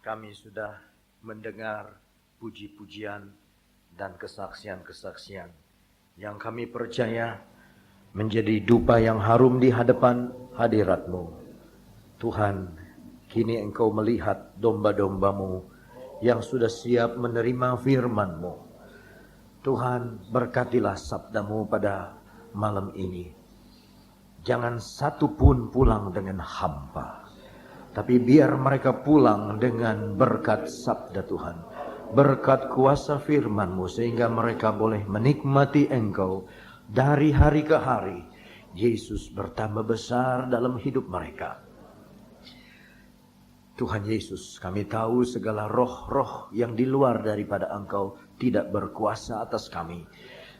kami sudah mendengar puji-pujian dan kesaksian-kesaksian yang kami percaya menjadi dupa yang harum di hadapan hadirat-Mu. Tuhan, kini Engkau melihat domba-domba-Mu yang sudah siap menerima firman-Mu. Tuhan, berkatilah sabda-Mu pada malam ini. Jangan satu pun pulang dengan hampa, tapi biar mereka pulang dengan berkat sabda Tuhan, berkat kuasa firman-Mu, sehingga mereka boleh menikmati Engkau dari hari ke hari. Yesus bertambah besar dalam hidup mereka. Tuhan Yesus, kami tahu segala roh-roh yang di luar daripada Engkau tidak berkuasa atas kami.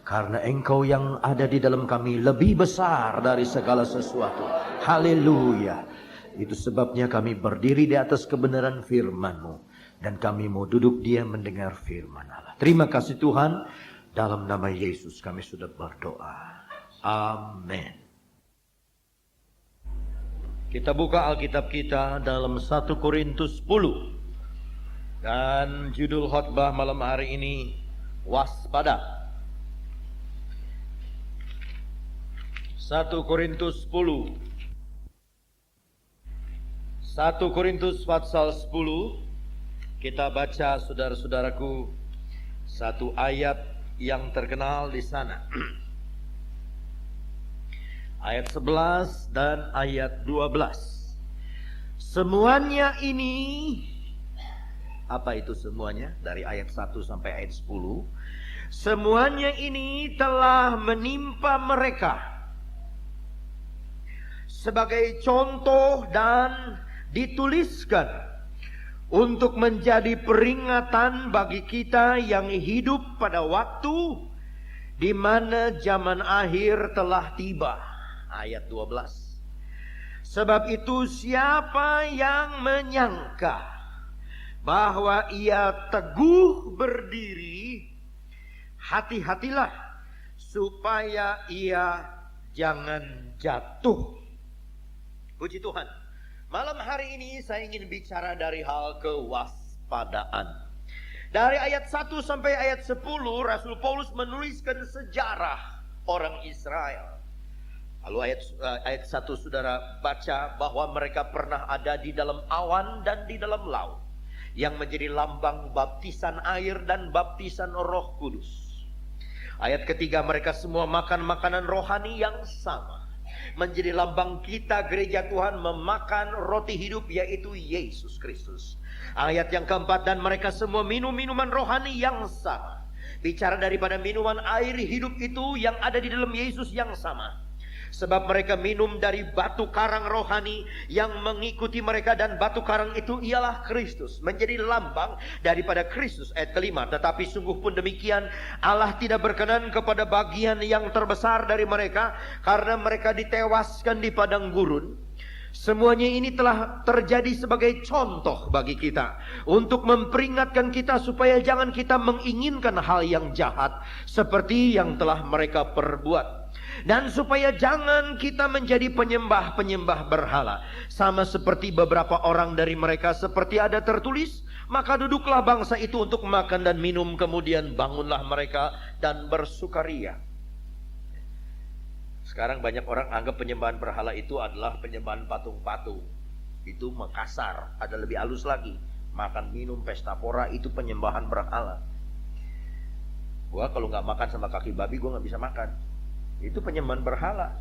Karena Engkau yang ada di dalam kami lebih besar dari segala sesuatu. Haleluya. Itu sebabnya kami berdiri di atas kebenaran firman-Mu. Dan kami mau duduk diam mendengar firman Allah. Terima kasih Tuhan. Dalam nama Yesus kami sudah berdoa. Amin. Kita buka Alkitab kita dalam 1 Korintus 10. Dan judul khotbah malam hari ini, waspada. 1 Korintus 10. 1 Korintus pasal 10. Kita baca saudara-saudaraku satu ayat yang terkenal di sana. Ayat 11 dan ayat 12. Semuanya ini, apa itu semuanya? Dari ayat 1 sampai ayat 10. Semuanya ini telah menimpa mereka sebagai contoh dan dituliskan untuk menjadi peringatan bagi kita yang hidup pada waktu di mana zaman akhir telah tiba. Ayat 12. Sebab itu siapa yang menyangka bahwa ia teguh berdiri, hati-hatilah supaya ia jangan jatuh. Puji Tuhan. Malam hari ini saya ingin bicara dari hal kewaspadaan. Dari ayat 1 sampai ayat 10 Rasul Paulus menuliskan sejarah orang Israel. Lalu ayat 1 saudara baca bahwa mereka pernah ada di dalam awan dan di dalam laut, yang menjadi lambang baptisan air dan baptisan Roh Kudus. Ayat ketiga, mereka semua makan makanan rohani yang sama, menjadi lambang kita gereja Tuhan memakan roti hidup, yaitu Yesus Kristus. Ayat yang keempat, dan mereka semua minum minuman rohani yang sama. Bicara daripada minuman air hidup itu yang ada di dalam Yesus yang sama. Sebab mereka minum dari batu karang rohani yang mengikuti mereka, dan batu karang itu ialah Kristus, menjadi lambang daripada Kristus. Ayat kelima, tetapi sungguh pun demikian Allah tidak berkenan kepada bagian yang terbesar dari mereka, karena mereka ditewaskan di padang gurun. Semuanya ini telah terjadi sebagai contoh bagi kita, untuk memperingatkan kita supaya jangan kita menginginkan hal yang jahat seperti yang telah mereka perbuat. Dan supaya jangan kita menjadi penyembah-penyembah berhala, sama seperti beberapa orang dari mereka, seperti ada tertulis, maka duduklah bangsa itu untuk makan dan minum, kemudian bangunlah mereka dan bersukaria. Sekarang banyak orang anggap penyembahan berhala itu adalah penyembahan patung-patung. Itu makasar, ada lebih halus lagi. Makan, minum, pesta pora itu penyembahan berhala. Gua kalau gak makan sama kaki babi, gua gak bisa makan. Itu penyembahan berhala.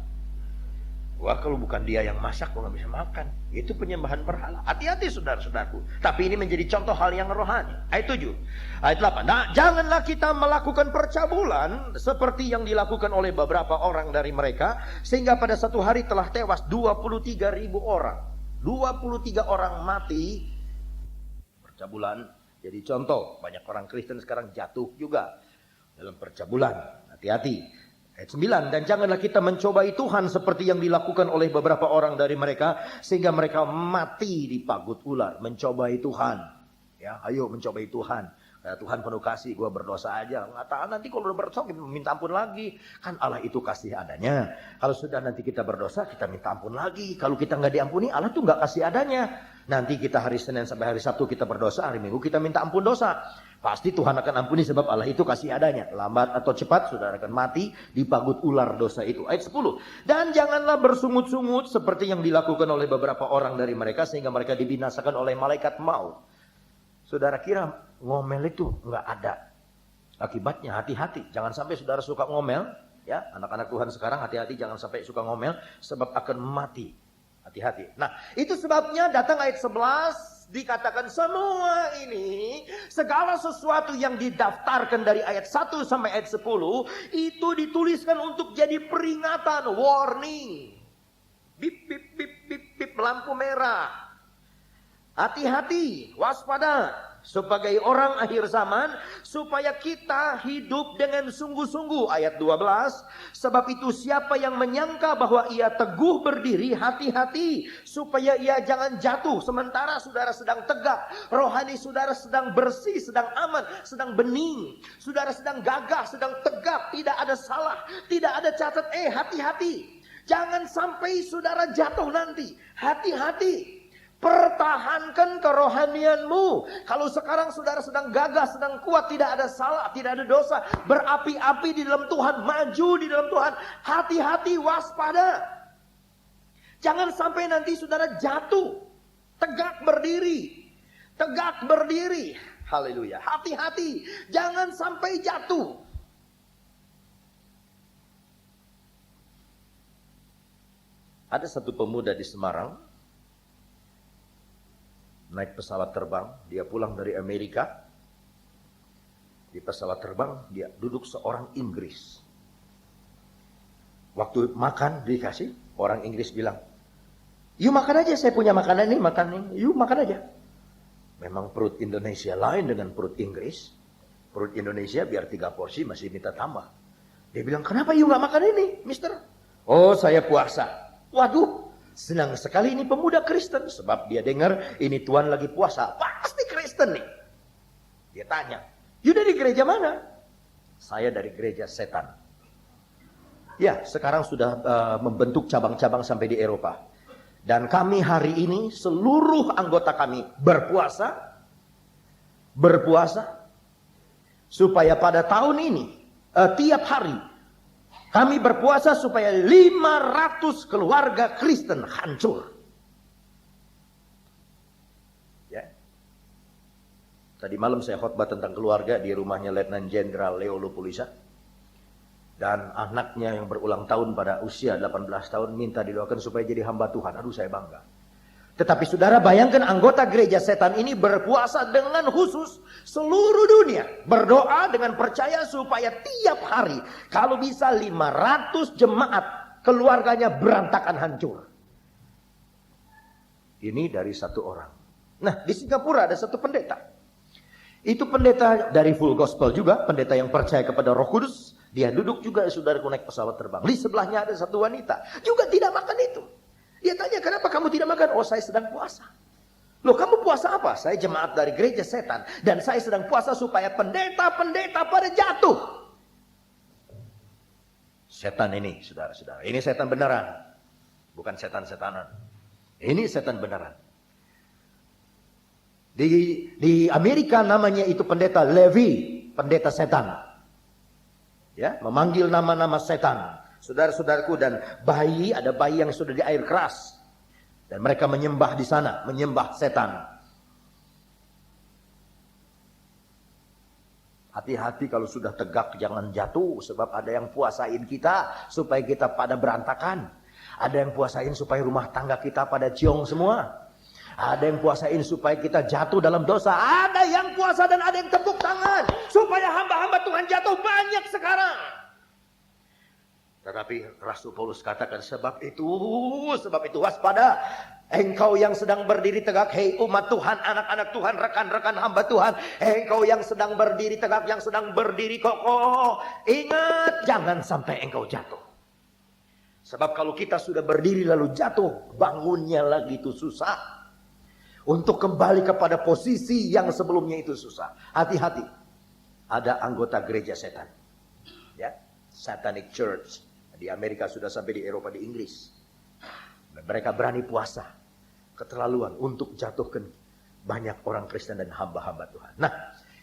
Wah, kalau bukan dia yang masak, gua gak bisa makan. Itu penyembahan berhala. Hati-hati saudara-saudaraku. Tapi ini menjadi contoh hal yang rohani. Ayat 7. Ayat 8. Nah, janganlah kita melakukan percabulan seperti yang dilakukan oleh beberapa orang dari mereka, sehingga pada satu hari telah tewas 23.000 orang. 23 orang mati percabulan. Jadi contoh, banyak orang Kristen sekarang jatuh juga dalam percabulan. Hati-hati. Ayat 9, dan janganlah kita mencobai Tuhan seperti yang dilakukan oleh beberapa orang dari mereka, sehingga mereka mati di pagut ular. Mencobai Tuhan. Ya, ayo mencobai Tuhan. Tuhan penuh kasih, gue berdosa aja. Nggak, nanti kalau udah berdosa kita minta ampun lagi. Kan Allah itu kasih adanya. Kalau sudah nanti kita berdosa, kita minta ampun lagi. Kalau kita nggak diampuni, Allah tuh nggak kasih adanya. Nanti kita hari Senin sampai hari Sabtu kita berdosa, hari Minggu kita minta ampun dosa. Pasti Tuhan akan ampuni sebab Allah itu kasih adanya. Lambat atau cepat saudara akan mati dipagut ular dosa itu. Ayat 10. Dan janganlah bersungut-sungut seperti yang dilakukan oleh beberapa orang dari mereka sehingga mereka dibinasakan oleh malaikat maut. Saudara kira ngomel itu nggak ada akibatnya? Hati-hati, jangan sampai saudara suka ngomel, ya anak-anak Tuhan sekarang hati-hati jangan sampai suka ngomel sebab akan mati. Hati-hati. Nah, itu sebabnya datang ayat 11 dikatakan semua ini segala sesuatu yang didaftarkan dari ayat 1 sampai ayat 10 itu dituliskan untuk jadi peringatan, warning. Bip bip bip bip bip lampu merah. Hati-hati, waspada sebagai orang akhir zaman supaya kita hidup dengan sungguh-sungguh. Ayat 12, sebab itu siapa yang menyangka bahwa ia teguh berdiri, hati-hati supaya ia jangan jatuh sementara saudara sedang tegak. Rohani saudara sedang bersih, sedang aman, sedang bening. Saudara sedang gagah, sedang tegak, tidak ada salah, tidak ada cacat. Hati-hati. Jangan sampai saudara jatuh nanti. Hati-hati. Pertahankan kerohanianmu. Kalau sekarang saudara sedang gagah, sedang kuat, tidak ada salah, tidak ada dosa, berapi-api di dalam Tuhan, maju di dalam Tuhan. Hati-hati, waspada. Jangan sampai nanti saudara jatuh. Tegak berdiri. Tegak berdiri. Haleluya. Hati-hati. Jangan sampai jatuh. Ada satu pemuda di Semarang naik pesawat terbang, dia pulang dari Amerika. Di pesawat terbang dia duduk seorang Inggris. Waktu makan dikasih, orang Inggris bilang, "You makan aja, saya punya makanan ini, makan ini. You makan aja." Memang perut Indonesia lain dengan perut Inggris. Perut Indonesia biar 3 porsi masih minta tambah. Dia bilang, "Kenapa you nggak makan ini, Mister?" "Oh, saya puasa." Waduh. Senang sekali ini pemuda Kristen. Sebab dia dengar ini Tuhan lagi puasa. Pasti Kristen nih. Dia tanya, "You dari gereja mana?" "Saya dari gereja setan." Ya, sekarang sudah membentuk cabang-cabang sampai di Eropa. Dan kami hari ini seluruh anggota kami berpuasa. Supaya pada tahun ini tiap hari kami berpuasa supaya 500 keluarga Kristen hancur. Ya. Tadi malam saya khotbah tentang keluarga di rumahnya Letnan Jenderal Leo Lupulisa. Dan anaknya yang berulang tahun pada usia 18 tahun minta didoakan supaya jadi hamba Tuhan. Aduh, saya bangga. Tetapi saudara bayangkan anggota gereja setan ini berpuasa dengan khusus seluruh dunia. Berdoa dengan percaya supaya tiap hari kalau bisa 500 jemaat keluarganya berantakan hancur. Ini dari satu orang. Nah, di Singapura ada satu pendeta. Itu pendeta dari Full Gospel juga, pendeta yang percaya kepada Roh Kudus. Dia duduk juga, saudaraku, naik pesawat terbang. Di sebelahnya ada satu wanita, juga tidak makan itu. Dia tanya, "Kenapa kamu tidak makan?" "Oh, saya sedang puasa." "Loh, kamu puasa apa?" "Saya jemaat dari gereja setan dan saya sedang puasa supaya pendeta-pendeta pada jatuh." Setan ini, saudara-saudara, ini setan beneran, bukan setan-setanan. Ini setan beneran. Di Amerika namanya itu pendeta Levi, pendeta setan. Ya, memanggil nama-nama setan. Saudara-saudaraku, dan bayi, ada bayi yang sudah di air keras. Dan mereka menyembah di sana, menyembah setan. Hati-hati kalau sudah tegak jangan jatuh. Sebab ada yang puasain kita supaya kita pada berantakan. Ada yang puasain supaya rumah tangga kita pada ciong semua. Ada yang puasain supaya kita jatuh dalam dosa. Ada yang puasa dan ada yang tepuk tangan supaya hamba-hamba Tuhan jatuh banyak sekarang. Tetapi Rasul Paulus katakan, sebab itu waspada. Engkau yang sedang berdiri tegak, hei umat Tuhan, anak-anak Tuhan, rekan-rekan hamba Tuhan. Engkau yang sedang berdiri tegak, yang sedang berdiri kokoh. Ingat, jangan sampai engkau jatuh. Sebab kalau kita sudah berdiri lalu jatuh, bangunnya lagi itu susah. Untuk kembali kepada posisi yang sebelumnya itu susah. Hati-hati. ada anggota gereja setan. Ya, Satanic Church. Di Amerika sudah sampai di Eropa, di Inggris. Mereka berani puasa, keterlaluan untuk jatuhkan banyak orang Kristen dan hamba-hamba Tuhan. Nah,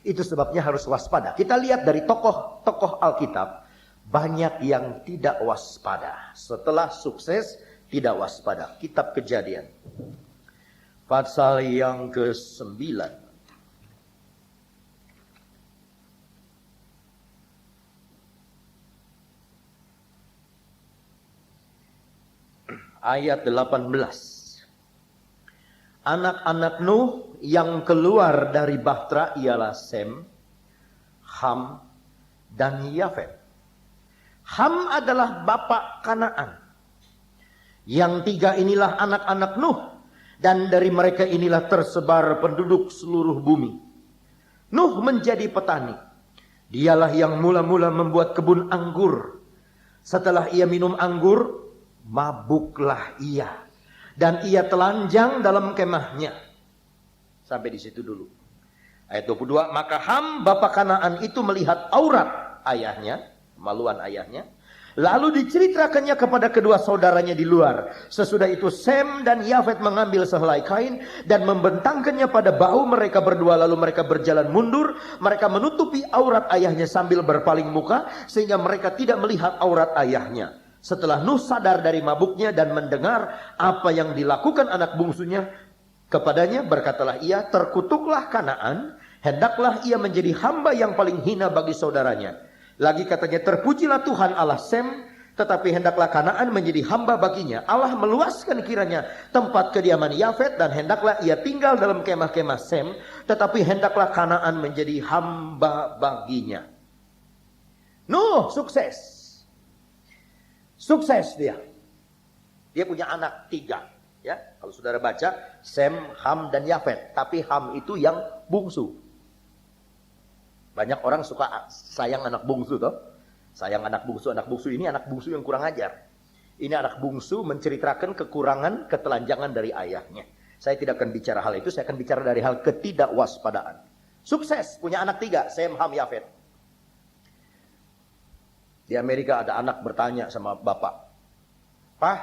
itu sebabnya harus waspada. Kita lihat dari tokoh-tokoh Alkitab, banyak yang tidak waspada. Setelah sukses, tidak waspada. Kitab Kejadian, pasal yang ke-9. Ayat 18. Anak-anak Nuh yang keluar dari bahtera ialah Sem, Ham, dan Yafet. Ham adalah bapak Kanaan. Yang tiga inilah anak-anak Nuh, dan dari mereka inilah tersebar penduduk seluruh bumi. Nuh menjadi petani. Dialah yang mula-mula membuat kebun anggur. Setelah ia minum anggur, mabuklah ia, dan ia telanjang dalam kemahnya. Sampai di situ dulu. Ayat 22, maka Ham bapa Kanaan itu melihat aurat ayahnya, kemaluan ayahnya, lalu diceritakannya kepada kedua saudaranya di luar. Sesudah itu Sem dan Yafet mengambil sehelai kain dan membentangkannya pada bahu mereka berdua, lalu mereka berjalan mundur. Mereka menutupi aurat ayahnya sambil berpaling muka, sehingga mereka tidak melihat aurat ayahnya. Setelah Nuh sadar dari mabuknya dan mendengar apa yang dilakukan anak bungsunya kepadanya, berkatalah ia, terkutuklah Kanaan, hendaklah ia menjadi hamba yang paling hina bagi saudaranya. Lagi katanya, terpujilah Tuhan Allah Sem, tetapi hendaklah Kanaan menjadi hamba baginya. Allah meluaskan kiranya tempat kediaman Yafet, dan hendaklah ia tinggal dalam kemah-kemah Sem, tetapi hendaklah Kanaan menjadi hamba baginya. Nuh sukses. Sukses dia. Dia punya anak 3. Ya, kalau saudara baca, Sem, Ham, dan Yafet. Tapi Ham itu yang bungsu. Banyak orang suka sayang anak bungsu toh. Sayang anak bungsu ini anak bungsu yang kurang ajar. Ini anak bungsu menceritakan kekurangan, ketelanjangan dari ayahnya. Saya tidak akan bicara hal itu, saya akan bicara dari hal ketidakwaspadaan. Sukses, punya anak 3, Sem, Ham, Yafet. Di Amerika ada anak bertanya sama bapak, "Pak,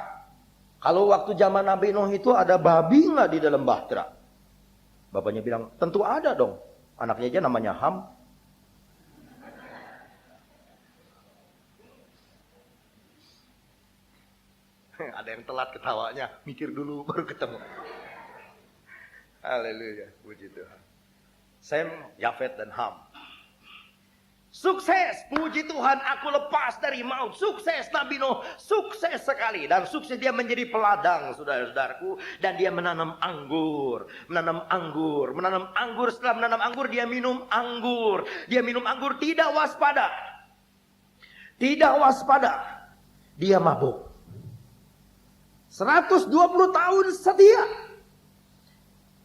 kalau waktu zaman Nabi Nuh itu ada babi nggak di dalam bahtera?" Bapaknya bilang, "Tentu ada dong." Anaknya aja namanya Ham. Ada yang telat ketawanya, mikir dulu baru ketemu. Haleluya, puji Tuhan. Sem, Yafet, dan Ham. Sukses, puji Tuhan, aku lepas dari maut. Sukses Nabi Nuh, sukses sekali. Dan sukses dia menjadi peladang, saudara-saudaraku. Dan dia menanam anggur. Setelah menanam anggur, dia minum anggur. Dia minum anggur, tidak waspada. Dia mabuk. 120 tahun setia.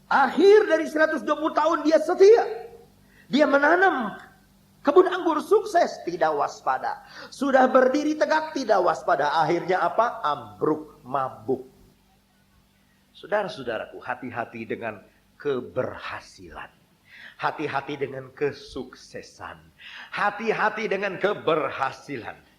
Akhir dari 120 tahun dia setia. Dia menanam kebun anggur, sukses, tidak waspada. Sudah berdiri tegak, tidak waspada. Akhirnya apa? Ambruk, mabuk. Saudara-saudaraku, hati-hati dengan keberhasilan. Hati-hati dengan kesuksesan. Hati-hati dengan keberhasilan.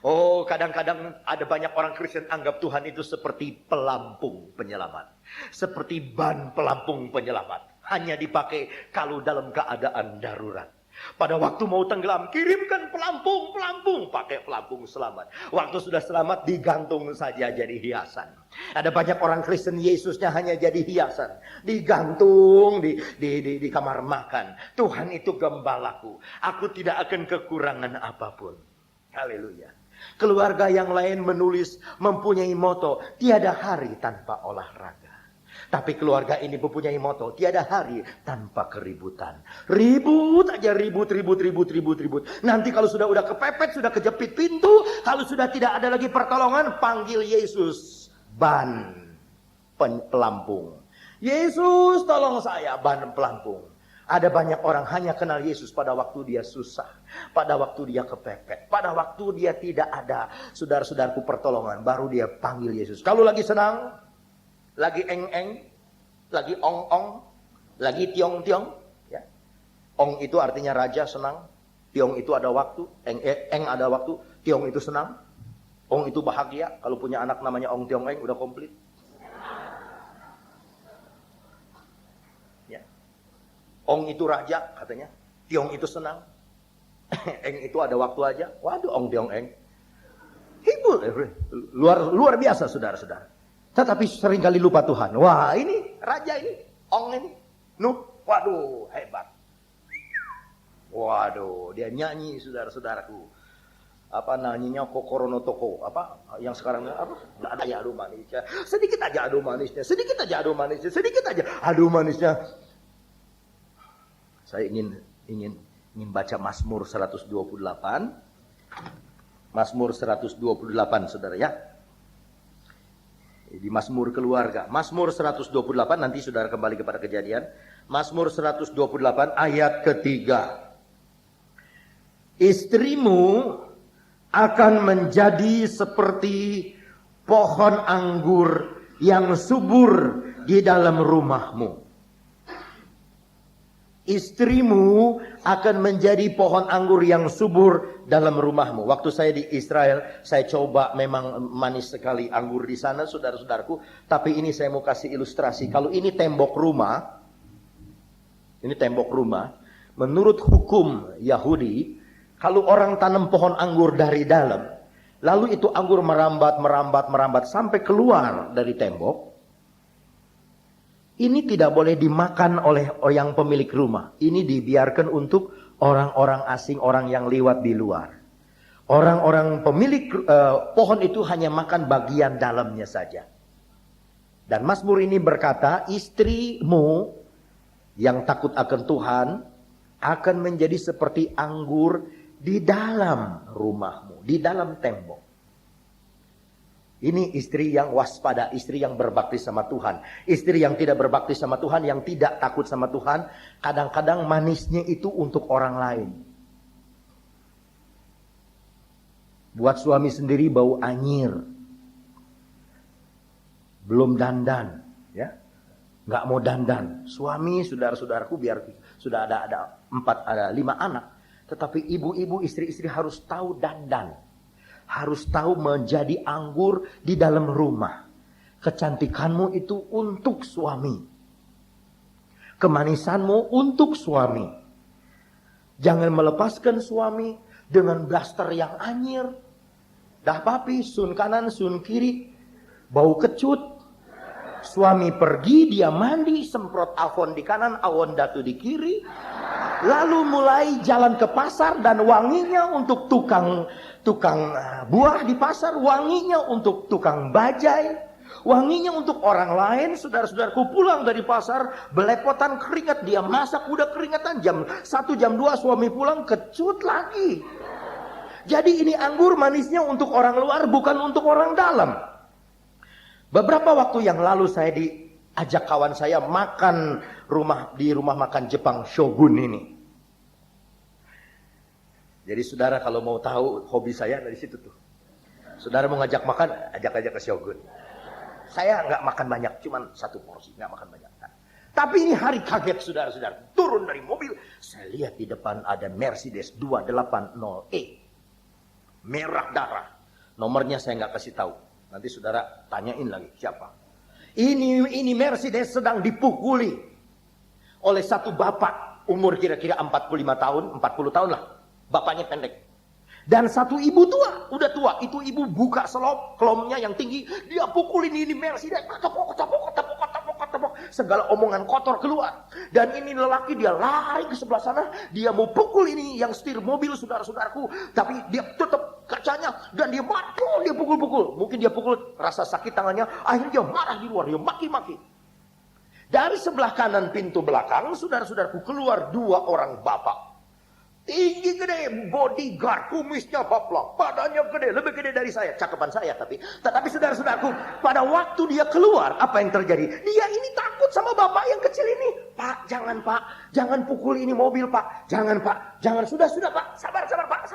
Oh, kadang-kadang ada banyak orang Kristen anggap Tuhan itu seperti pelampung penyelamat. Seperti ban pelampung penyelamat. Hanya dipakai kalau dalam keadaan darurat. Pada waktu mau tenggelam, kirimkan pelampung, pakai pelampung selamat. Waktu sudah selamat, digantung saja jadi hiasan. Ada banyak orang Kristen, Yesusnya hanya jadi hiasan, digantung di kamar makan. Tuhan itu gembalaku, aku tidak akan kekurangan apapun. Haleluya. Keluarga yang lain menulis, mempunyai moto, tiada hari tanpa olahraga. Tapi keluarga ini mempunyai moto, tiada hari tanpa keributan. Ribut aja, ribut. Nanti kalau sudah kepepet, sudah kejepit pintu, kalau sudah tidak ada lagi pertolongan, panggil Yesus. Ban pelampung. Yesus tolong saya, ban pelampung. Ada banyak orang hanya kenal Yesus pada waktu dia susah. Pada waktu dia kepepet. Pada waktu dia tidak ada, saudara-saudaraku, pertolongan. Baru dia panggil Yesus. Kalau lagi senang, lagi eng-eng, lagi ong-ong, lagi tiong-tiong. Ya. Ong itu artinya raja, senang. Tiong itu ada waktu, Eng ada waktu, Tiong itu senang, Ong itu bahagia. Kalau punya anak namanya Ong Tiong Eng udah komplit. Ya. Ong itu raja katanya, Tiong itu senang, Eng itu ada waktu aja. Waduh, Ong Tiong Eng. Hibur, luar biasa saudara-saudara. Tetapi seringkali lupa Tuhan. Wah, ini raja ini, Ong ini, Nuh, waduh hebat. Waduh, dia nyanyi saudara-saudaraku. Apa nyanyinya Kokorono Toko, apa yang sekarang apa? Enggak ada ya adu manisnya. Sedikit aja adu manisnya, sedikit aja adu manisnya, sedikit aja adu manisnya. Saya ingin baca Mazmur 128. Mazmur 128 Saudara ya. Di Mazmur keluarga. Mazmur 128 nanti Saudara kembali kepada Kejadian. Mazmur 128 ayat ketiga. Istrimu akan menjadi seperti pohon anggur yang subur di dalam rumahmu. Istrimu akan menjadi pohon anggur yang subur dalam rumahmu. Waktu saya di Israel, saya coba, memang manis sekali anggur di sana, saudara-saudaraku. Tapi ini saya mau kasih ilustrasi. Kalau ini tembok rumah, menurut hukum Yahudi, kalau orang tanam pohon anggur dari dalam, lalu itu anggur merambat sampai keluar dari tembok, ini tidak boleh dimakan oleh yang pemilik rumah. Ini dibiarkan untuk orang-orang asing, orang yang lewat di luar. Orang-orang pemilik pohon itu hanya makan bagian dalamnya saja. Dan Mazmur ini berkata, istrimu yang takut akan Tuhan akan menjadi seperti anggur di dalam rumahmu, di dalam tembok. Ini istri yang waspada, istri yang berbakti sama Tuhan. Istri yang tidak berbakti sama Tuhan, yang tidak takut sama Tuhan, kadang-kadang manisnya itu untuk orang lain. Buat suami sendiri bau anyir. Belum dandan, ya. Nggak mau dandan. Suami, saudara-saudaraku, biar sudah ada 5 anak. Tetapi ibu-ibu, istri-istri harus tahu dandan. Harus tahu menjadi anggur di dalam rumah. Kecantikanmu itu untuk suami. Kemanisanmu untuk suami. Jangan melepaskan suami dengan blaster yang anyir. Dah papi, sun kanan, sun kiri. Bau kecut. Suami pergi, dia mandi, semprot Avon di kanan, Avon Datu di kiri. Lalu mulai jalan ke pasar dan wanginya untuk tukang buah di pasar, wanginya untuk tukang bajai, wanginya untuk orang lain. Saudara-saudaraku pulang dari pasar, belepotan keringat, dia masak udah keringatan, jam 1 jam 2 suami pulang kecut lagi. Jadi ini anggur manisnya untuk orang luar, bukan untuk orang dalam. Beberapa waktu yang lalu saya diajak kawan saya makan di rumah makan Jepang Shogun ini. Jadi saudara kalau mau tahu hobi saya dari situ tuh. Saudara mau ngajak makan, ajak aja ke Shogun. Saya nggak makan banyak, cuman 1 porsi, nggak makan banyak. Tapi ini hari kaget saudara-saudara. Turun dari mobil, saya lihat di depan ada Mercedes 280E. Merah darah. Nomornya saya nggak kasih tahu. Nanti saudara tanyain lagi siapa. Ini Mercedes sedang dipukuli oleh satu bapak umur kira-kira 45 tahun, 40 tahun lah. Bapaknya pendek. Dan satu ibu tua, udah tua. Itu ibu buka selop, kelomnya yang tinggi. Dia pukulin ini Mercedes. Tepok. Segala omongan kotor keluar. Dan ini lelaki dia lari ke sebelah sana. Dia mau pukul ini yang setir mobil saudara-saudaraku. Tapi dia tutup kacanya. Dan dia mati, dia pukul-pukul. Mungkin dia pukul rasa sakit tangannya. Akhirnya dia marah di luar. Dia maki-maki. Dari sebelah kanan pintu belakang, saudara-saudaraku, keluar 2 orang bapak. Tinggi gede, bodyguard, kumisnya baplak, badannya gede, lebih gede dari saya, cakepan saya tapi saudara-saudaraku, pada waktu dia keluar, apa yang terjadi? Dia ini takut sama bapak yang kecil ini. Pak, jangan pukul ini mobil pak, jangan pak, jangan, sudah pak, sabar pak.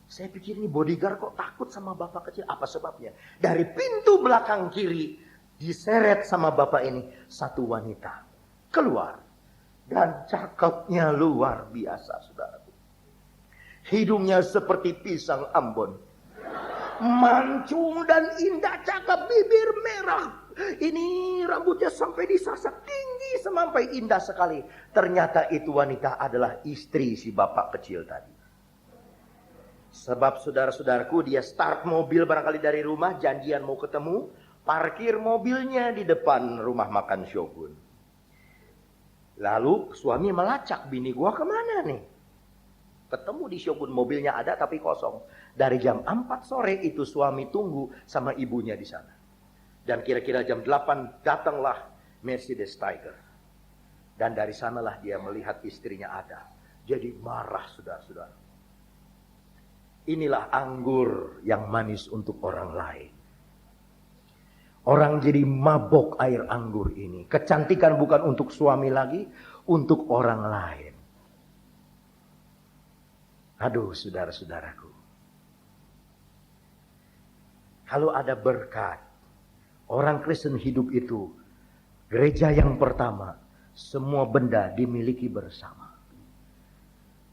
Saya pikir ini bodyguard kok takut sama bapak kecil, apa sebabnya? Dari pintu belakang kiri, diseret sama bapak ini, satu wanita, keluar, dan cakepnya luar biasa saudara. Hidungnya seperti pisang Ambon. Mancung dan indah, cakep, bibir merah. Ini rambutnya sampai disasak, tinggi semampai, indah sekali. Ternyata itu wanita adalah istri si bapak kecil tadi. Sebab saudara-saudaraku, dia start mobil barangkali dari rumah, janjian mau ketemu, parkir mobilnya di depan rumah makan Shogun. Lalu suami melacak, bini gua kemana nih? Ketemu di Shogun, mobilnya ada tapi kosong. Dari jam 4 sore itu suami tunggu sama ibunya di sana. Dan kira-kira jam 8 datanglah Mercedes Tiger. Dan dari sanalah dia melihat istrinya ada. Jadi marah, saudara-saudara. Inilah anggur yang manis untuk orang lain. Orang jadi mabok air anggur ini. Kecantikan bukan untuk suami lagi, untuk orang lain. Aduh, saudara-saudaraku. Kalau ada berkat, orang Kristen hidup itu, gereja yang pertama, semua benda dimiliki bersama.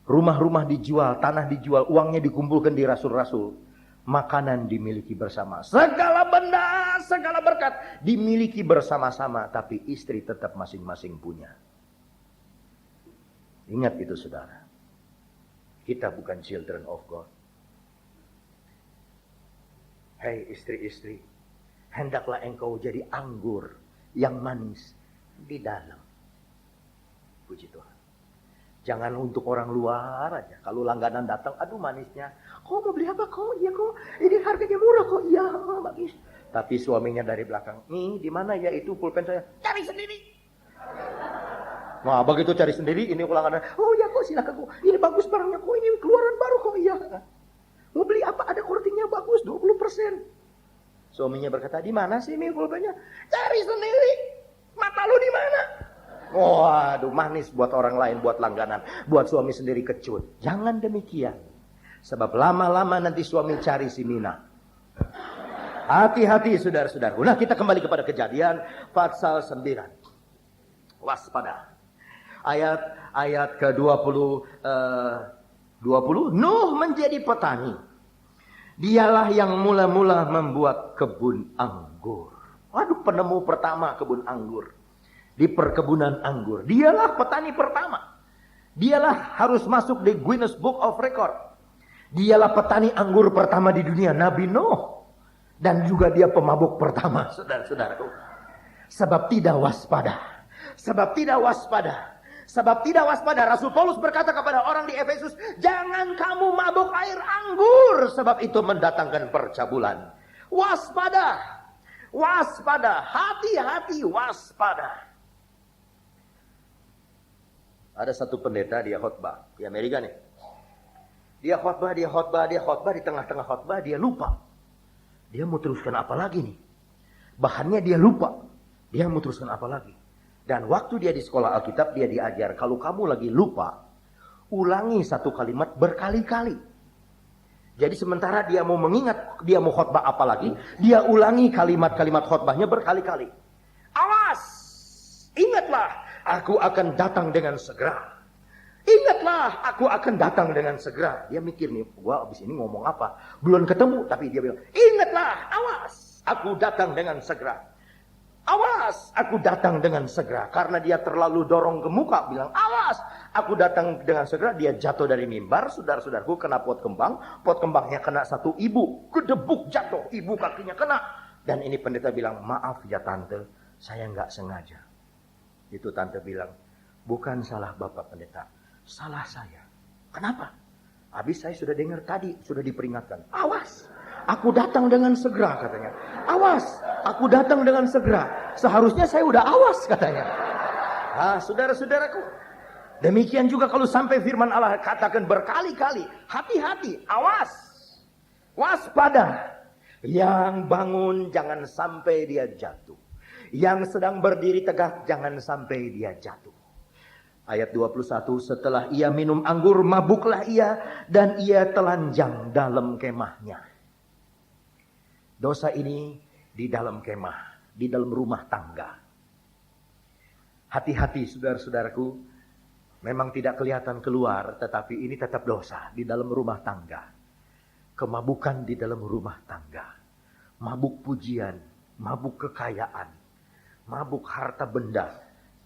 Rumah-rumah dijual, tanah dijual, uangnya dikumpulkan di rasul-rasul. Makanan dimiliki bersama. Segala benda, segala berkat dimiliki bersama-sama. Tapi istri tetap masing-masing punya. Ingat itu, saudara. Kita bukan children of God. Hei istri-istri, hendaklah engkau jadi anggur yang manis di dalam. Puji Tuhan. Jangan untuk orang luar aja. Kalau langganan datang, aduh manisnya. Kok mau beli apa? Kok iya kok. Ini harganya murah kok. Iya, bagus. Tapi suaminya dari belakang, nih di mana ya itu pulpen saya? Cari sendiri. Nah begitu cari sendiri, ini ulangan. Oh ya kok silakan kok. Ini bagus barangnya kok. Ini keluaran baru kok. Iya. Mau beli apa? Ada kortingnya bagus 20%. Suaminya berkata, di mana sih ini pulpennya? Cari sendiri. Mata lu di mana? Waduh, manis buat orang lain, buat langganan. Buat suami sendiri kecut. Jangan demikian. Sebab lama-lama nanti suami cari si Mina. Hati-hati saudara-saudara. Nah kita kembali kepada Kejadian pasal 9. Waspada. Ayat ke-20, 20, Nuh menjadi petani. Dialah yang mula-mula membuat kebun anggur. Waduh, penemu pertama kebun anggur. Di perkebunan anggur. Dialah petani pertama. Dialah harus masuk di Guinness Book of Record. Dialah petani anggur pertama di dunia, Nabi Nuh. Dan juga dia pemabuk pertama, saudara-saudaraku. Sebab tidak waspada. Sebab tidak waspada. Sebab tidak waspada, Rasul Paulus berkata kepada orang di Efesus, jangan kamu mabuk air anggur, sebab itu mendatangkan percabulan. Waspada, waspada, hati-hati, waspada. Ada satu pendeta, dia khotbah di Amerika nih. Dia khotbah di tengah-tengah khotbah dia lupa. Dia mau teruskan apa lagi nih? Bahannya dia lupa. Dia mau teruskan apa lagi? Dan waktu dia di sekolah Alkitab, dia diajar, kalau kamu lagi lupa, ulangi satu kalimat berkali-kali. Jadi sementara dia mau mengingat, dia mau khotbah apa lagi, dia ulangi kalimat-kalimat khotbahnya berkali-kali. Awas! Ingatlah, aku akan datang dengan segera. Ingatlah, aku akan datang dengan segera. Dia mikir nih, gua abis ini ngomong apa? Belum ketemu, tapi dia bilang, ingatlah, awas, aku datang dengan segera. Awas, aku datang dengan segera. Karena dia terlalu dorong ke muka, bilang, awas, aku datang dengan segera. Dia jatuh dari mimbar, saudara-saudaraku, kena pot kembang. Pot kembangnya kena satu ibu, kedebuk jatuh, ibu kakinya kena. Dan ini pendeta bilang, maaf ya tante, saya nggak sengaja. Itu tante bilang, bukan salah bapak pendeta, salah saya. Kenapa? Habis saya sudah dengar tadi, sudah diperingatkan. Awas, aku datang dengan segera katanya. Awas, aku datang dengan segera. Seharusnya saya udah awas katanya. Ah, saudara-saudaraku. Demikian juga kalau sampai firman Allah katakan berkali-kali. Hati-hati, awas. Waspada. Yang bangun jangan sampai dia jatuh. Yang sedang berdiri tegak jangan sampai dia jatuh. Ayat 21, setelah ia minum anggur, mabuklah ia, dan ia telanjang dalam kemahnya. Dosa ini di dalam kemah, di dalam rumah tangga. Hati-hati saudara-saudaraku, Memang tidak kelihatan keluar, tetapi ini tetap dosa di dalam rumah tangga. Kemabukan di dalam rumah tangga. Mabuk pujian, mabuk kekayaan, mabuk harta benda,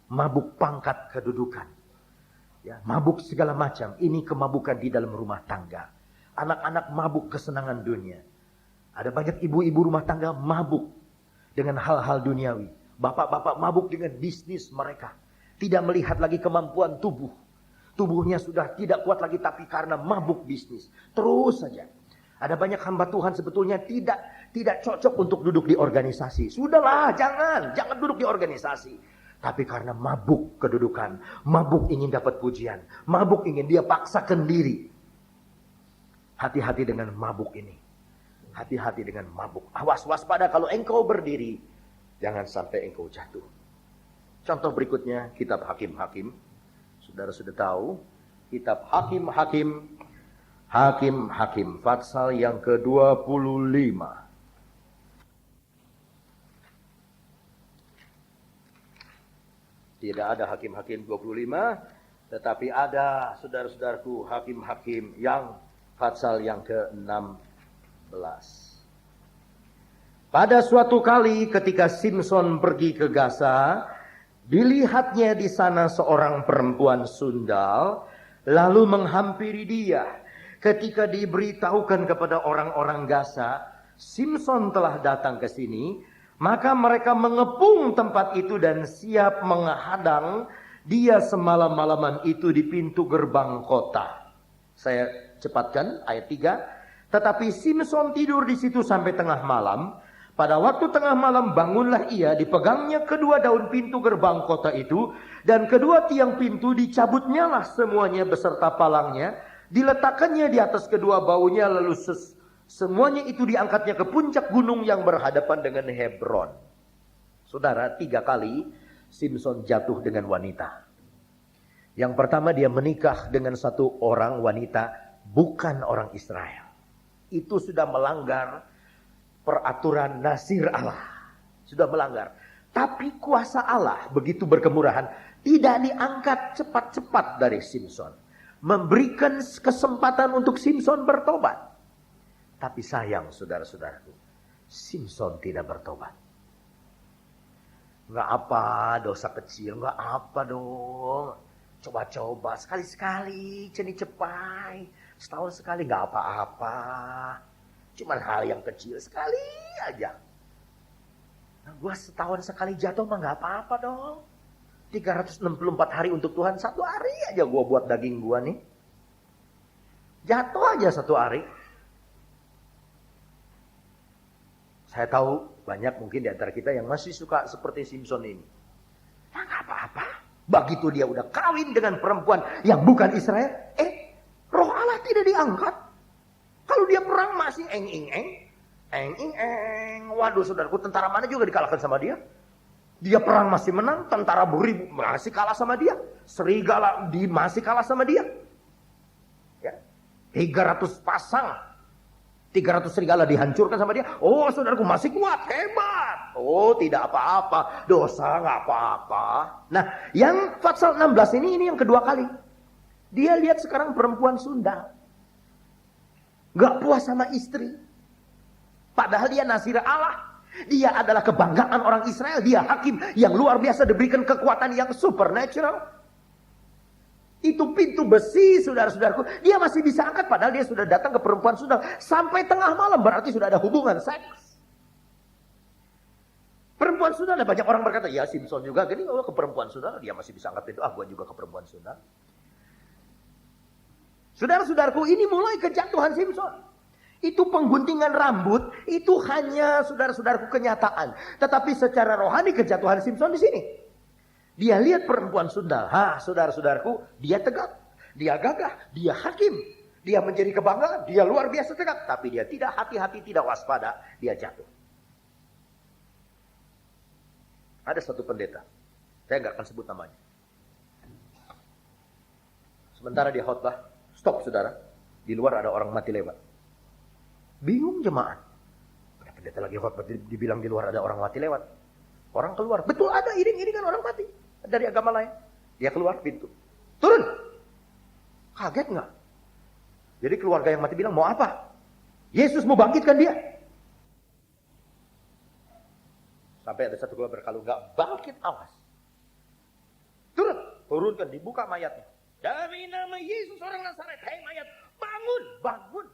mabuk pangkat kedudukan. Ya, mabuk segala macam. Ini kemabukan di dalam rumah tangga. Anak-anak mabuk kesenangan dunia. Ada banyak ibu-ibu rumah tangga mabuk dengan hal-hal duniawi. Bapak-bapak mabuk dengan bisnis mereka. Tidak melihat lagi kemampuan tubuh. Tubuhnya sudah tidak kuat lagi, tapi karena mabuk bisnis. Terus saja. Ada banyak hamba Tuhan sebetulnya tidak cocok untuk duduk di organisasi. Sudahlah, jangan duduk di organisasi. Tapi karena mabuk kedudukan, mabuk ingin dapat pujian, mabuk ingin dia paksakan diri. Hati-hati dengan mabuk ini. Hati-hati dengan mabuk. Awas, waspada kalau engkau berdiri. Jangan sampai engkau jatuh. Contoh berikutnya, kitab Hakim-Hakim. Saudara sudah tahu, kitab Hakim-Hakim. Hakim-Hakim, pasal yang ke-25. Tidak ada Hakim-Hakim 25, tetapi ada, saudara-saudaraku, Hakim-Hakim yang pasal yang ke-16. Pada suatu kali ketika Simson pergi ke Gaza, dilihatnya di sana seorang perempuan sundal, lalu menghampiri dia. Ketika diberitahukan kepada orang-orang Gaza, Simson telah datang ke sini, maka mereka mengepung tempat itu dan siap menghadang dia semalam-malaman itu di pintu gerbang kota. Saya cepatkan ayat 3. Tetapi Simson tidur di situ sampai tengah malam. Pada waktu tengah malam bangunlah ia, dipegangnya kedua daun pintu gerbang kota itu, dan kedua tiang pintu dicabutnyalah semuanya beserta palangnya, diletakkannya di atas kedua baunya, lalu semuanya itu diangkatnya ke puncak gunung yang berhadapan dengan Hebron. Saudara, 3 kali Simson jatuh dengan wanita. Yang pertama, dia menikah dengan satu orang wanita bukan orang Israel. Itu sudah melanggar peraturan Nazir Allah. Sudah melanggar. Tapi kuasa Allah begitu berkemurahan, tidak diangkat cepat-cepat dari Simson. Memberikan kesempatan untuk Simson bertobat. Tapi sayang, saudara-saudaraku, Simson tidak bertobat. Nggak apa, dosa kecil, nggak apa dong. Coba-coba, sekali-sekali, ceni cepai. Setahun sekali, nggak apa-apa. Cuman hal yang kecil, sekali aja. Nah, gua setahun sekali jatuh mah nggak apa-apa dong. 364 hari untuk Tuhan, 1 hari aja gua buat daging gua nih. Jatuh aja 1 hari. Saya tahu banyak mungkin di antara kita yang masih suka seperti Simson ini. Ya nggak apa-apa. Begitu dia udah kawin dengan perempuan yang bukan Israel, roh Allah tidak diangkat. Kalau dia perang masih eng-ing-eng. Waduh, saudaraku, tentara mana juga dikalahkan sama dia. Dia perang masih menang, tentara beribu masih kalah sama dia. Serigala masih kalah sama dia. Ya. 300 pasang. 300 serigala dihancurkan sama dia. Oh, saudaraku, masih kuat, hebat. Oh, tidak apa-apa. Dosa nggak apa-apa. Nah, yang pasal 16 ini yang kedua kali. Dia lihat sekarang perempuan Sunda. Gak puas sama istri. Padahal dia Nazir Allah. Dia adalah kebanggaan orang Israel. Dia hakim yang luar biasa, diberikan kekuatan yang supernatural. Itu pintu besi, saudara-saudaraku. Dia masih bisa angkat, padahal dia sudah datang ke perempuan Sunda. Sampai tengah malam, berarti sudah ada hubungan seks. Perempuan Sunda, ada banyak orang berkata, ya Simson juga gini, ke perempuan Sunda, dia masih bisa angkat pintu. Gua juga ke perempuan Sunda. Saudara-saudaraku, ini mulai kejatuhan Simson. Itu pengguntingan rambut, itu hanya saudara-saudaraku kenyataan. Tetapi secara rohani kejatuhan Simson di sini. Dia lihat perempuan Sunda. Saudara-saudaraku, dia tegak, dia gagah, dia hakim. Dia menjadi kebanggaan, dia luar biasa tegak. Tapi dia tidak hati-hati, tidak waspada, dia jatuh. Ada satu pendeta, saya nggak akan sebut namanya. Sementara dia khotbah, stop saudara, di luar ada orang mati lewat. Bingung jemaat. Ada pendeta lagi khotbah, dibilang di luar ada orang mati lewat. Orang keluar, betul ada iring-iringan orang mati dari agama lain. Dia keluar pintu, turun. Kaget nggak? Jadi keluarga yang mati bilang, mau apa? Yesus mau bangkitkan dia. Sampai ada satu keluarga kalau nggak bangkit, awas. Turunkan, dibuka mayatnya. Demi nama Yesus orang Nazaret, hai mayat, bangun, bangun.